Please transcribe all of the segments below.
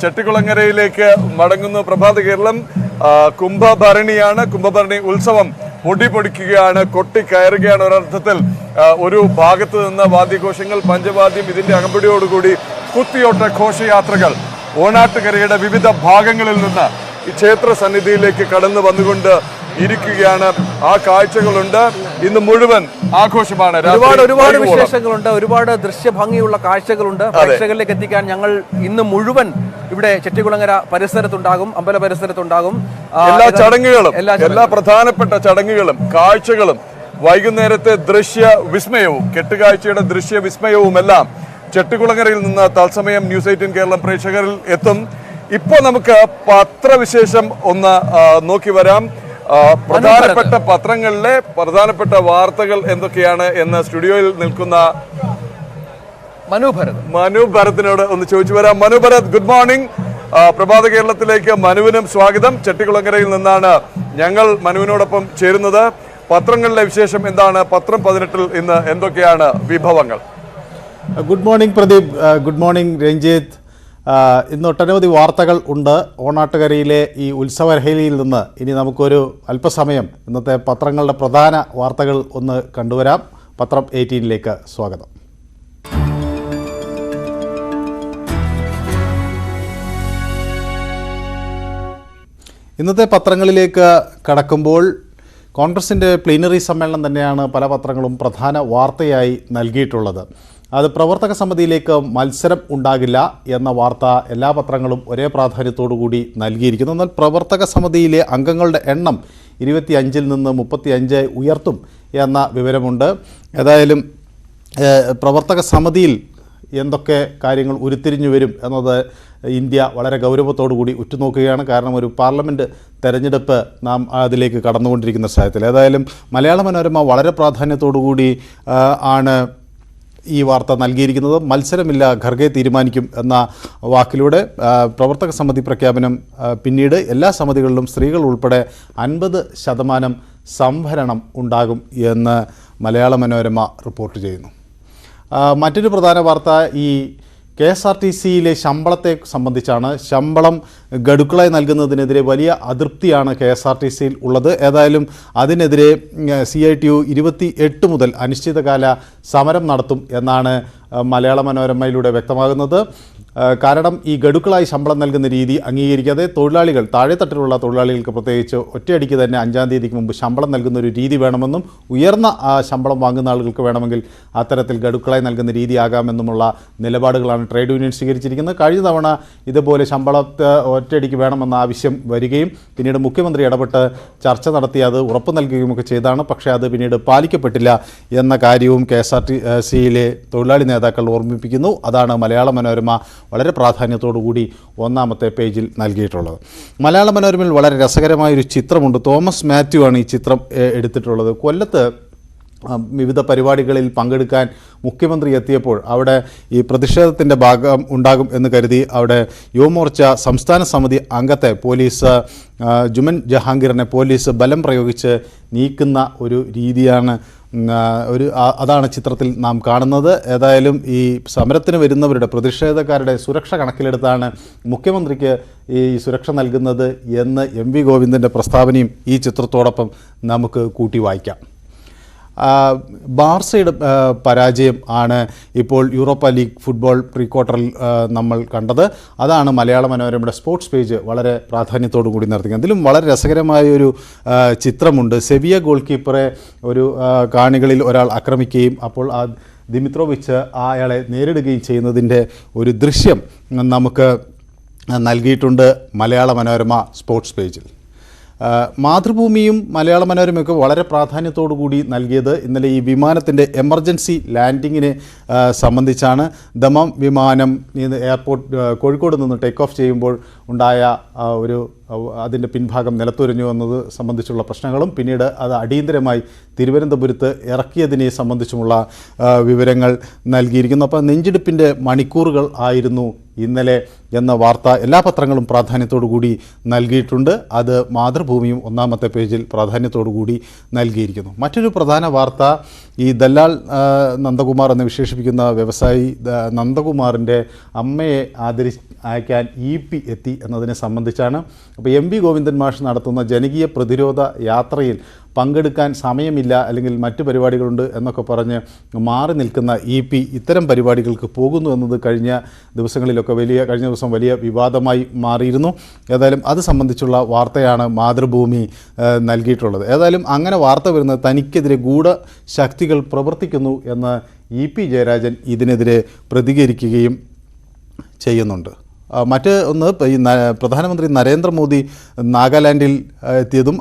ചെട്ടികുളങ്ങരയിലേക്ക് മടങ്ങുന്നു. പ്രഭാത കേരളം കുംഭഭരണിയാണ്. കുംഭഭരണി ഉത്സവം പൊടിപൊടിക്കുകയാണ്, കൊട്ടിക്കയറുകയാണ്. ഒരർത്ഥത്തിൽ ഒരു ഭാഗത്ത് നിന്ന് വാദ്യഘോഷങ്ങൾ, പഞ്ചവാദ്യം, ഇതിന്റെ അകമ്പടിയോടുകൂടി കുത്തിയോട്ട ഘോഷയാത്രകൾ ഓണാട്ടുകരയുടെ വിവിധ ഭാഗങ്ങളിൽ നിന്ന് ഈ ക്ഷേത്ര സന്നിധിയിലേക്ക് കടന്നു വന്നുകൊണ്ട് ഇരിക്കുകയാണ്. ആ കാഴ്ചകളുണ്ട്. ഇന്ന് മുഴുവൻ ആഘോഷമാണ്. ഒരുപാട് വിശേഷങ്ങളുണ്ട്, ഒരുപാട് ദൃശ്യഭംഗിയുള്ള കാഴ്ചകളുണ്ട്. പ്രേക്ഷകരിലേക്ക് എത്തിക്കാൻ ഞങ്ങൾ ഇന്ന് മുഴുവൻ ഇവിടെ ചെട്ടികുളങ്ങര പരിസരത്തുണ്ടാകും, അമ്പല പരിസരത്തുണ്ടാകും. എല്ലാ ചടങ്ങുകളും, എല്ലാ പ്രധാനപ്പെട്ട ചടങ്ങുകളും കാഴ്ചകളും, വൈകുന്നേരത്തെ ദൃശ്യ വിസ്മയവും, കെട്ടുകാഴ്ചയുടെ ദൃശ്യ വിസ്മയവും എല്ലാം ചെട്ടികുളങ്ങരയിൽ നിന്ന് തത്സമയം ന്യൂസ് 18 കേരളം പ്രേക്ഷകരിൽ എത്തും. ഇപ്പോൾ നമുക്ക് പത്രവിശേഷം ഒന്ന് നോക്കി വരാം. പ്രധാനപ്പെട്ട പത്രങ്ങളിലെ പ്രധാനപ്പെട്ട വാർത്തകൾ എന്തൊക്കെയാണ് എന്ന് സ്റ്റുഡിയോയിൽ നിൽക്കുന്ന മനു ഭരത്തിനോട് ഒന്ന് ചോദിച്ചു വരാം. Manu Bharat, good morning. പ്രഭാത കേരളത്തിലേക്ക് മനുവിനും സ്വാഗതം. ചെട്ടികുളങ്ങരയിൽ നിന്നാണ് ഞങ്ങൾ മനുവിനോടൊപ്പം ചേരുന്നത്. പത്രങ്ങളിലെ വിശേഷം എന്താണ്? പത്രം 18 ഇന്ന് എന്തൊക്കെയാണ് വിഭവങ്ങൾ? Good morning Pradeep, good morning Ranjith. ഇന്ന് ഒട്ടനവധി വാർത്തകൾ ഉണ്ട്. ഓണാട്ടുകരയിലെ ഈ ഉത്സവലഹരിയിൽ നിന്ന് ഇനി നമുക്കൊരു അല്പസമയം ഇന്നത്തെ പത്രങ്ങളുടെ പ്രധാന വാർത്തകൾ ഒന്ന് കണ്ടുവരാം. പത്രം 18 സ്വാഗതം. ഇന്നത്തെ പത്രങ്ങളിലേക്ക് കടക്കുമ്പോൾ കോൺഗ്രസിൻ്റെ പ്ലീനറി സമ്മേളനം തന്നെയാണ് പല പത്രങ്ങളും പ്രധാന വാർത്തയായി നൽകിയിട്ടുള്ളത്. അത് പ്രവർത്തക സമിതിയിലേക്ക് മത്സരം ഉണ്ടാകില്ല എന്ന വാർത്ത എല്ലാ പത്രങ്ങളും ഒരേ പ്രാധാന്യത്തോടു കൂടി നൽകിയിരിക്കുന്നു. എന്നാൽ പ്രവർത്തക സമിതിയിലെ അംഗങ്ങളുടെ എണ്ണം 25 നിന്ന് 35 ഉയർത്തും എന്ന വിവരമുണ്ട്. ഏതായാലും പ്രവർത്തക സമിതിയിൽ എന്തൊക്കെ കാര്യങ്ങൾ ഉരുത്തിരിഞ്ഞു വരും എന്നത് ഇന്ത്യ വളരെ ഗൗരവത്തോടു കൂടി ഉറ്റുനോക്കുകയാണ്. കാരണം ഒരു പാർലമെൻറ്റ് തെരഞ്ഞെടുപ്പ് നാം അതിലേക്ക് കടന്നുകൊണ്ടിരിക്കുന്ന സാഹചര്യത്തിൽ ഏതായാലും മലയാള മനോരമ വളരെ പ്രാധാന്യത്തോടു കൂടി ആണ് ഈ വാർത്ത നൽകിയിരിക്കുന്നത്. മത്സരമില്ല, ഖർഗെ തീരുമാനിക്കും എന്ന വാക്കിലൂടെ പ്രവർത്തക സമിതി പ്രഖ്യാപനം പിന്നീട് എല്ലാ സമിതികളിലും സ്ത്രീകൾ ഉൾപ്പെടെ 50% സംവരണം ഉണ്ടാകും എന്ന് മലയാള മനോരമ റിപ്പോർട്ട് ചെയ്യുന്നു. മറ്റൊരു പ്രധാന വാർത്ത ഈ KSRTCയിലെ ശമ്പളത്തെ സംബന്ധിച്ചാണ്. ശമ്പളം ഗഡുക്കളായി നൽകുന്നതിനെതിരെ വലിയ അതൃപ്തിയാണ് KSRTCയിൽ ഉള്ളത്. ഏതായാലും അതിനെതിരെ CITU 28 മുതൽ അനിശ്ചിതകാല സമരം നടത്തും എന്നാണ് മലയാള മനോരമയിലൂടെ വ്യക്തമാകുന്നത്. കാരണം ഈ ഗഡുക്കളായി ശമ്പളം നൽകുന്ന രീതി അംഗീകരിക്കാതെ തൊഴിലാളികൾ, താഴെത്തട്ടിലുള്ള തൊഴിലാളികൾക്ക് പ്രത്യേകിച്ച് ഒറ്റയടിക്ക് തന്നെ 5-ാം തീയതിക്ക് മുമ്പ് ശമ്പളം നൽകുന്ന ഒരു രീതി വേണമെന്നും ഉയർന്ന ശമ്പളം വാങ്ങുന്ന ആളുകൾക്ക് വേണമെങ്കിൽ അത്തരത്തിൽ ഗഡുക്കളായി നൽകുന്ന രീതിയാകാമെന്നുമുള്ള നിലപാടുകളാണ് ട്രേഡ് യൂണിയൻ സ്വീകരിച്ചിരിക്കുന്നത്. കഴിഞ്ഞ തവണ ഇതുപോലെ ശമ്പളത്തെ ഒറ്റയടിക്ക് വേണമെന്ന ആവശ്യം വരികയും പിന്നീട് മുഖ്യമന്ത്രി ഇടപെട്ട് ചർച്ച നടത്തി അത് ഉറപ്പ് നൽകുകയുമൊക്കെ ചെയ്താണ്. പക്ഷേ അത് പിന്നീട് പാലിക്കപ്പെട്ടില്ല എന്ന കാര്യവും KSRTCയിലെ തൊഴിലാളി നേതാക്കൾ ഓർമ്മിപ്പിക്കുന്നു. അതാണ് മലയാള മനോരമ വളരെ പ്രാധാന്യത്തോടുകൂടി ഒന്നാമത്തെ പേജിൽ നൽകിയിട്ടുള്ളത്. മലയാള മനോരമയിൽ വളരെ രസകരമായൊരു ചിത്രമുണ്ട്. തോമസ് മാത്യു ആണ് ഈ ചിത്രം എടുത്തിട്ടുള്ളത്. കൊല്ലത്ത് വിവിധ പരിപാടികളിൽ പങ്കെടുക്കാൻ മുഖ്യമന്ത്രി എത്തിയപ്പോൾ അവിടെ ഈ പ്രതിഷേധത്തിൻ്റെ ഭാഗം ഉണ്ടാകും എന്ന് കരുതി അവിടെ യുവമോർച്ച സംസ്ഥാന സമിതി അംഗത്തെ പോലീസ്, ജുമൻ ജഹാംഗീറിനെ പോലീസ് ബലം പ്രയോഗിച്ച് നീക്കുന്ന ഒരു രീതിയാണ് അതാണ് ചിത്രത്തിൽ നാം കാണുന്നത്. ഏതായാലും ഈ സമരത്തിന് വരുന്നവരുടെ, പ്രതിഷേധക്കാരുടെ സുരക്ഷ കണക്കിലെടുത്താണ് മുഖ്യമന്ത്രിക്ക് ഈ സുരക്ഷ നൽകുന്നത് എന്ന് MV ഗോവിന്ദൻ്റെ പ്രസ്താവനയും ഈ ചിത്രത്തോടൊപ്പം നമുക്ക് കൂട്ടി വായിക്കാം. ബാർസയുടെ പരാജയം ആണ് ഇപ്പോൾ യൂറോപ്പ ലീഗ് ഫുട്ബോൾ പ്രീ ക്വാർട്ടറിൽ നമ്മൾ കണ്ടത്. അതാണ് മലയാള മനോരമയുടെ സ്പോർട്സ് പേജ് വളരെ പ്രാധാന്യത്തോടു കൂടി നടത്തുന്നത്. അതിലും വളരെ രസകരമായൊരു ചിത്രമുണ്ട്. സെവിയ ഗോൾ കീപ്പറെ ഒരു കാണികളിൽ ഒരാൾ ആക്രമിക്കുകയും അപ്പോൾ ദിമിത്രോവിച്ച് അയാളെ നേരിടുകയും ചെയ്യുന്നതിൻ്റെ ഒരു ദൃശ്യം നമുക്ക് നൽകിയിട്ടുണ്ട് മലയാള മനോരമ സ്പോർട്സ് പേജിൽ. മാതൃഭൂമിയും മലയാള മനോരമയൊക്കെ വളരെ പ്രാധാന്യത്തോടു കൂടി നൽകിയത് ഇന്നലെ ഈ വിമാനത്തിൻ്റെ എമർജൻസി ലാൻഡിങ്ങിനെ സംബന്ധിച്ചാണ്. ദമാം വിമാനം എയർപോർട്ട് കോഴിക്കോട് നിന്ന് ടേക്ക് ഓഫ് ചെയ്യുമ്പോൾ ഉണ്ടായ അതിൻ്റെ പിൻഭാഗം നിലത്തുരഞ്ഞു എന്നത് സംബന്ധിച്ചുള്ള പ്രശ്നങ്ങളും പിന്നീട് അത് അടിയന്തരമായി തിരുവനന്തപുരത്ത് ഇറക്കിയതിനെ സംബന്ധിച്ചുമുള്ള വിവരങ്ങൾ നൽകിയിരിക്കുന്നു. അപ്പോൾ നെഞ്ചിടിപ്പിൻ്റെ മണിക്കൂറുകൾ ആയിരുന്നു ഇന്നലെ എന്ന വാർത്ത എല്ലാ പത്രങ്ങളും പ്രാധാന്യത്തോടു കൂടി നൽകിയിട്ടുണ്ട്. അത് മാതൃഭൂമിയും ഒന്നാമത്തെ പേജിൽ പ്രാധാന്യത്തോടു കൂടി നൽകിയിരിക്കുന്നു. മറ്റൊരു പ്രധാന വാർത്ത ഈ ദല്ലാൽ നന്ദകുമാർ എന്ന് വിശേഷിപ്പിക്കുന്ന വ്യവസായി നന്ദകുമാറിൻ്റെ അമ്മയെ അയക്കാൻ EP എത്തി എന്നതിനെ സംബന്ധിച്ചാണ്. അപ്പോൾ MV ഗോവിന്ദൻ മാഷ് നടത്തുന്ന ജനകീയ പ്രതിരോധ യാത്രയിൽ പങ്കെടുക്കാൻ സമയമില്ല അല്ലെങ്കിൽ മറ്റു പരിപാടികളുണ്ട് എന്നൊക്കെ പറഞ്ഞ് മാറി നിൽക്കുന്ന EP ഇത്തരം പരിപാടികൾക്ക് പോകുന്നു എന്നത് കഴിഞ്ഞ ദിവസം വലിയ വിവാദമായി മാറിയിരുന്നു. ഏതായാലും അത് സംബന്ധിച്ചുള്ള വാർത്തയാണ് മാതൃഭൂമി നൽകിയിട്ടുള്ളത്. ഏതായാലും അങ്ങനെ വാർത്ത വരുന്നത് തനിക്കെതിരെ ഗൂഢശക്തികൾ പ്രവർത്തിക്കുന്നു എന്ന് EP ജയരാജൻ ഇതിനെതിരെ പ്രതികരിക്കുകയും ചെയ്യുന്നുണ്ട്. മറ്റൊന്ന് ഈ പ്രധാനമന്ത്രി നരേന്ദ്രമോദി നാഗാലാൻഡിൽ എത്തിയതും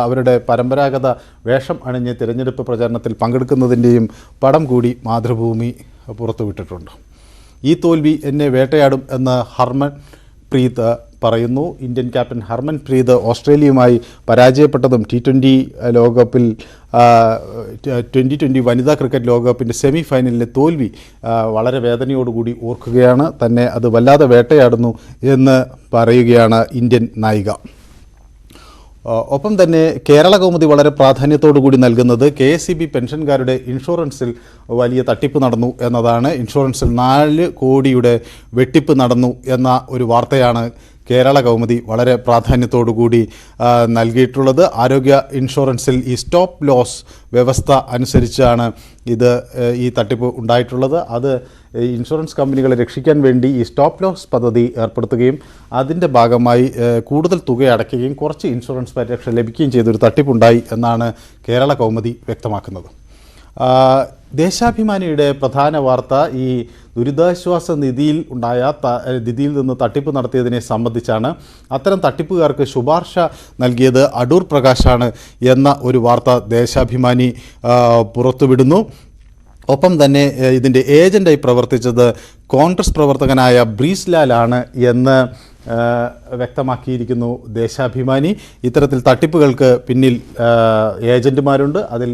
അവരുടെ പരമ്പരാഗത വേഷം അണിഞ്ഞ് തിരഞ്ഞെടുപ്പ് പ്രചാരണത്തിൽ പങ്കെടുക്കുന്നതിൻ്റെയും പടം കൂടി മാതൃഭൂമി പുറത്തുവിട്ടിട്ടുണ്ട്. ഈ തോൽവി എന്നെ വേട്ടയാടും എന്ന് ഹർമൻപ്രീത് പറയുന്നു. ഇന്ത്യൻ ക്യാപ്റ്റൻ ഹർമൻപ്രീത് ഓസ്ട്രേലിയയുമായി പരാജയപ്പെട്ടതും T20 ലോകകപ്പിൽ 2020 വനിതാ ക്രിക്കറ്റ് ലോകകപ്പിൻ്റെ സെമി ഫൈനലിലെ തോൽവി വളരെ വേദനയോടുകൂടി ഓർക്കുകയാണ്. തന്നെ അത് വല്ലാതെ വേട്ടയാടുന്നു എന്ന് പറയുകയാണ് ഇന്ത്യൻ നായിക. ഒപ്പം തന്നെ കേരള കൗമുദി വളരെ പ്രാധാന്യത്തോടു കൂടി നൽകുന്നത് KSEB പെൻഷൻകാരുടെ ഇൻഷുറൻസിൽ വലിയ തട്ടിപ്പ് നടന്നു എന്നതാണ്. ഇൻഷുറൻസിൽ 4 കോടിയുടെ വെട്ടിപ്പ് നടന്നു എന്ന ഒരു വാർത്തയാണ് കേരള കൗമുദി വളരെ പ്രാധാന്യത്തോടു കൂടി നൽകിയിട്ടുള്ളത്. ആരോഗ്യ ഇൻഷുറൻസിൽ ഈ സ്റ്റോപ്പ് ലോസ് വ്യവസ്ഥ അനുസരിച്ചാണ് ഈ തട്ടിപ്പ് ഉണ്ടായിട്ടുള്ളത്. അത് ഇൻഷുറൻസ് കമ്പനികളെ രക്ഷിക്കാൻ വേണ്ടി ഈ സ്റ്റോപ്പ് ലോസ് പദ്ധതി ഏർപ്പെടുത്തുകയും അതിൻ്റെ ഭാഗമായി കൂടുതൽ തുക അടയ്ക്കുകയും കുറച്ച് ഇൻഷുറൻസ് പരിരക്ഷ ലഭിക്കുകയും ചെയ്തൊരു തട്ടിപ്പുണ്ടായി എന്നാണ് കേരള കൗമുദി വ്യക്തമാക്കുന്നത്. ദേശാഭിമാനിയുടെ പ്രധാന വാർത്ത ഈ ദുരിതാശ്വാസ നിധിയിൽ നിന്ന് തട്ടിപ്പ് നടത്തിയതിനെ സംബന്ധിച്ചാണ്. അത്തരം തട്ടിപ്പുകാർക്ക് ശുപാർശ നൽകിയത് അടൂർ പ്രകാശാണ് എന്ന ഒരു വാർത്ത ദേശാഭിമാനി പുറത്തുവിടുന്നു. ഒപ്പം തന്നെ ഇതിൻ്റെ ഏജൻ്റായി പ്രവർത്തിച്ചത് കോൺഗ്രസ് പ്രവർത്തകനായ ബ്രീസ്ലാലാണ് എന്ന് വ്യക്തമാക്കിയിരിക്കുന്നു ദേശാഭിമാനി. ഇത്തരത്തിൽ തട്ടിപ്പുകൾക്ക് പിന്നിൽ ഏജൻറ്റുമാരുണ്ട്. അതിൽ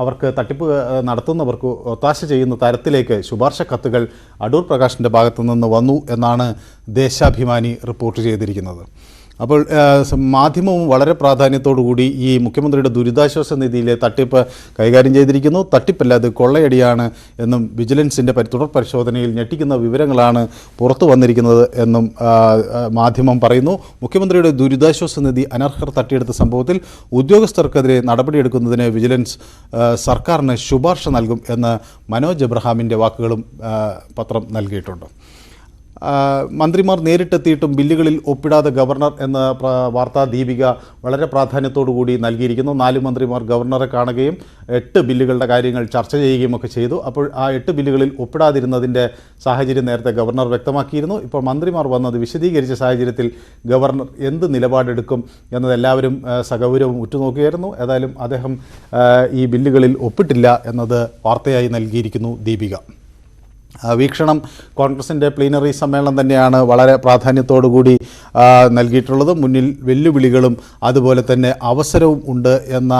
അവർക്ക് തട്ടിപ്പ് നടത്തുന്നവർക്ക് ഒത്താശ ചെയ്യുന്ന തരത്തിലേക്ക് ശുപാർശ കത്തുകൾ അടൂർ പ്രകാശിൻ്റെ ഭാഗത്തു നിന്ന് വന്നു എന്നാണ് ദേശാഭിമാനി റിപ്പോർട്ട് ചെയ്തിരിക്കുന്നത്. അപ്പോൾ മാധ്യമവും വളരെ പ്രാധാന്യത്തോടുകൂടി ഈ മുഖ്യമന്ത്രിയുടെ ദുരിതാശ്വാസ നിധിയിലെ തട്ടിപ്പ് കൈകാര്യം ചെയ്തിരിക്കുന്നു. തട്ടിപ്പല്ല, അത് കൊള്ളയടിയാണ് എന്നും വിജിലൻസിൻ്റെ തുടർ പരിശോധനയിൽ ഞെട്ടിക്കുന്ന വിവരങ്ങളാണ് പുറത്തു വന്നിരിക്കുന്നത് എന്നും മാധ്യമം പറയുന്നു. മുഖ്യമന്ത്രിയുടെ ദുരിതാശ്വാസ നിധി അനർഹർ തട്ടിയെടുത്ത സംഭവത്തിൽ ഉദ്യോഗസ്ഥർക്കെതിരെ നടപടിയെടുക്കുന്നതിന് വിജിലൻസ് സർക്കാരിന് ശുപാർശ നൽകും എന്ന് മനോജ് എബ്രഹാമിൻ്റെ വാക്കുകളും പത്രം നൽകിയിട്ടുണ്ട്. മന്ത്രിമാർ നേരിട്ടെത്തിയിട്ടും ബില്ലുകളിൽ ഒപ്പിടാതെ ഗവർണർ എന്ന വാർത്താ ദീപിക വളരെ പ്രാധാന്യത്തോടുകൂടി നൽകിയിരിക്കുന്നു. 4 മന്ത്രിമാർ ഗവർണറെ കാണുകയും 8 ബില്ലുകളുടെ കാര്യങ്ങൾ ചർച്ച ചെയ്യുകയും ഒക്കെ ചെയ്തു. അപ്പോൾ ആ 8 ബില്ലുകളിൽ ഒപ്പിടാതിരുന്നതിൻ്റെ സാഹചര്യം നേരത്തെ ഗവർണർ വ്യക്തമാക്കിയിരുന്നു. ഇപ്പോൾ മന്ത്രിമാർ വന്നത് വിശദീകരിച്ച സാഹചര്യത്തിൽ ഗവർണർ എന്ത് നിലപാടെടുക്കും എന്നതെല്ലാവരും സഗൗരവം ഉറ്റുനോക്കുകയായിരുന്നു. ഏതായാലും അദ്ദേഹം ഈ ബില്ലുകളിൽ ഒപ്പിട്ടില്ല എന്നത് വാർത്തയായി നൽകിയിരിക്കുന്നു ദീപിക. വീക്ഷണം കോൺഗ്രസിൻ്റെ പ്ലീനറി സമ്മേളനം തന്നെയാണ് വളരെ പ്രാധാന്യത്തോടുകൂടി നൽകിയിട്ടുള്ളത്. മുന്നിൽ വെല്ലുവിളികളും അതുപോലെ തന്നെ അവസരവും ഉണ്ട് എന്ന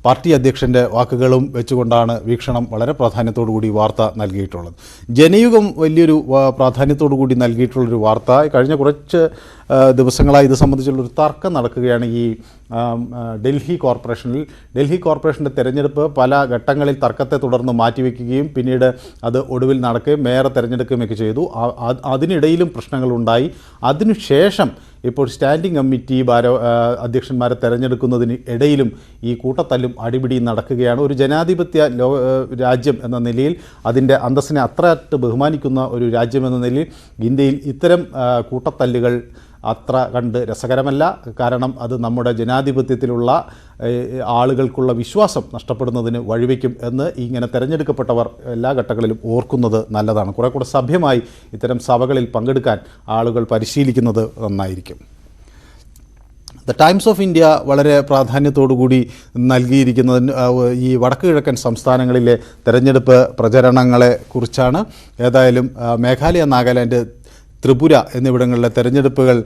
പാർട്ടി അധ്യക്ഷൻ്റെ വാക്കുകളും വെച്ചുകൊണ്ടാണ് വീക്ഷണം വളരെ പ്രാധാന്യത്തോടുകൂടി വാർത്ത നൽകിയിട്ടുള്ളത്. ജനയുഗം വലിയൊരു പ്രാധാന്യത്തോടുകൂടി നൽകിയിട്ടുള്ളൊരു വാർത്ത. കഴിഞ്ഞ കുറച്ച് ദിവസങ്ങളായി ഇത് സംബന്ധിച്ചുള്ളൊരു തർക്കം നടക്കുകയാണ്. ഈ ഡൽഹി കോർപ്പറേഷൻ്റെ തെരഞ്ഞെടുപ്പ് പല ഘട്ടങ്ങളിൽ തർക്കത്തെ തുടർന്ന് മാറ്റിവെക്കുകയും പിന്നീട് അത് ഒടുവിൽ നടക്കുകയും മേയറെ തെരഞ്ഞെടുക്കുകയൊക്കെ ചെയ്തു. അതിനിടയിലും പ്രശ്നങ്ങളുണ്ടായി. അതിനുശേഷം ഇപ്പോൾ സ്റ്റാൻഡിംഗ് കമ്മിറ്റി അധ്യക്ഷന്മാരെ തെരഞ്ഞെടുക്കുന്നതിന് ഇടയിലും ഈ കൂട്ടത്തല്ലും അടിപിടിയും നടക്കുകയാണ്. ഒരു ജനാധിപത്യ രാജ്യം എന്ന നിലയിൽ അതിൻ്റെ അന്തസ്സിനെ അത്രയറ്റ് ബഹുമാനിക്കുന്ന ഒരു രാജ്യം എന്ന നിലയിൽ ഇന്ത്യയിൽ ഇത്തരം കൂട്ടത്തല്ലുകൾ അത്ര കണ്ട് രസകരമല്ല. കാരണം അത് നമ്മുടെ ജനാധിപത്യത്തിലുള്ള ആളുകൾക്കുള്ള വിശ്വാസം നഷ്ടപ്പെടുന്നതിന് വഴിവെക്കും എന്ന് ഇങ്ങനെ തിരഞ്ഞെടുക്കപ്പെട്ടവർ എല്ലാ ഘട്ടങ്ങളിലും ഓർക്കുന്നത് നല്ലതാണ്. കുറേ കൂടെ സഭ്യമായി ഇത്തരം സഭകളിൽ പങ്കെടുക്കാൻ ആളുകൾ പരിശീലിക്കുന്നത് നന്നായിരിക്കും. ദ ടൈംസ് ഓഫ് ഇന്ത്യ വളരെ പ്രാധാന്യത്തോടുകൂടി നൽകിയിരിക്കുന്നതിന് ഈ വടക്ക് കിഴക്കൻ സംസ്ഥാനങ്ങളിലെ തെരഞ്ഞെടുപ്പ് പ്രചരണങ്ങളെ കുറിച്ചാണ്. ഏതായാലും മേഘാലയ നാഗാലാൻഡ് ത്രിപുര എന്നിവിടങ്ങളിലെ തെരഞ്ഞെടുപ്പുകൾ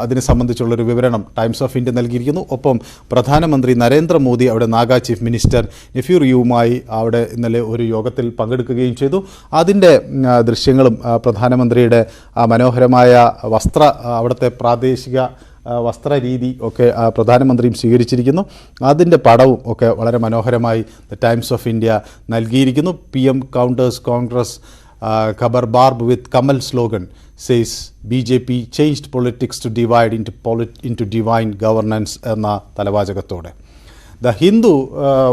അതിനെ സംബന്ധിച്ചുള്ളൊരു വിവരണം ടൈംസ് ഓഫ് ഇന്ത്യ നൽകിയിരിക്കുന്നു. ഒപ്പം പ്രധാനമന്ത്രി നരേന്ദ്രമോദി അവിടെ നാഗ ചീഫ് മിനിസ്റ്റർ നെഫ്യൂ റിയുവുമായി അവിടെ ഇന്നലെ ഒരു യോഗത്തിൽ പങ്കെടുക്കുകയും ചെയ്തു. അതിൻ്റെ ദൃശ്യങ്ങളും പ്രധാനമന്ത്രിയുടെ മനോഹരമായ അവിടുത്തെ പ്രാദേശിക വസ്ത്രരീതി ഒക്കെ പ്രധാനമന്ത്രിയും സ്വീകരിച്ചിരിക്കുന്നു. അതിൻ്റെ പടവും ഒക്കെ വളരെ മനോഹരമായി ദ ടൈംസ് ഓഫ് ഇന്ത്യ നൽകിയിരിക്കുന്നു. PM counters Congress Khabar Barb with Kamal slogan says BJP changed politics to divide into divine governance എന്ന തലവാചകത്തോടെ. ദ ഹിന്ദു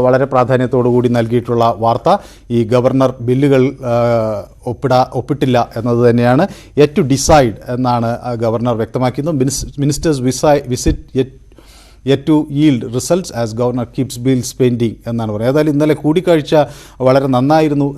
വളരെ പ്രാധാന്യത്തോടുകൂടി നൽകിയിട്ടുള്ള വാർത്ത ഈ ഗവർണർ ബില്ലുകൾ ഒപ്പിട്ടില്ല എന്നത് തന്നെയാണ്. യെറ്റ് ടു ഡിസൈഡ് എന്നാണ് ഗവർണർ വ്യക്തമാക്കുന്നത്. Ministers visit yet to yield results as governor keeps bills pending എന്നാണ് പറയുന്നത്. ഏതായാലും ഇന്നലെ കൂടിക്കാഴ്ച വളരെ നന്നായിരുന്നു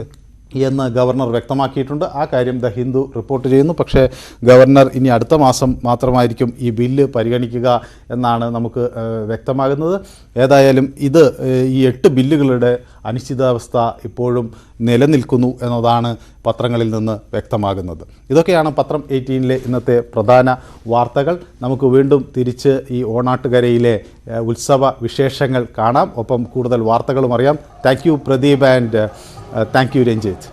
എന്ന് ഗവർണർ വ്യക്തമാക്കിയിട്ടുണ്ട്. ആ കാര്യം ദ ഹിന്ദു റിപ്പോർട്ട് ചെയ്യുന്നു. പക്ഷേ ഗവർണർ ഇനി അടുത്ത മാസം മാത്രമായിരിക്കും ഈ ബില്ല് പരിഗണിക്കുക എന്നാണ് നമുക്ക് വ്യക്തമാകുന്നത്. ഏതായാലും ഈ 8 ബില്ലുകളുടെ അനിശ്ചിതാവസ്ഥ ഇപ്പോഴും നിലനിൽക്കുന്നു എന്നതാണ് പത്രങ്ങളിൽ നിന്ന് വ്യക്തമാകുന്നത്. ഇതൊക്കെയാണ് പത്രം 18-ലെ ഇന്നത്തെ പ്രധാന വാർത്തകൾ. നമുക്ക് വീണ്ടും തിരിച്ച് ഈ ഓണാട്ടുകരയിലെ ഉത്സവ വിശേഷങ്ങൾ കാണാം. ഒപ്പം കൂടുതൽ വാർത്തകളും അറിയാം. Thank you Pradeep and thank you Ranjith.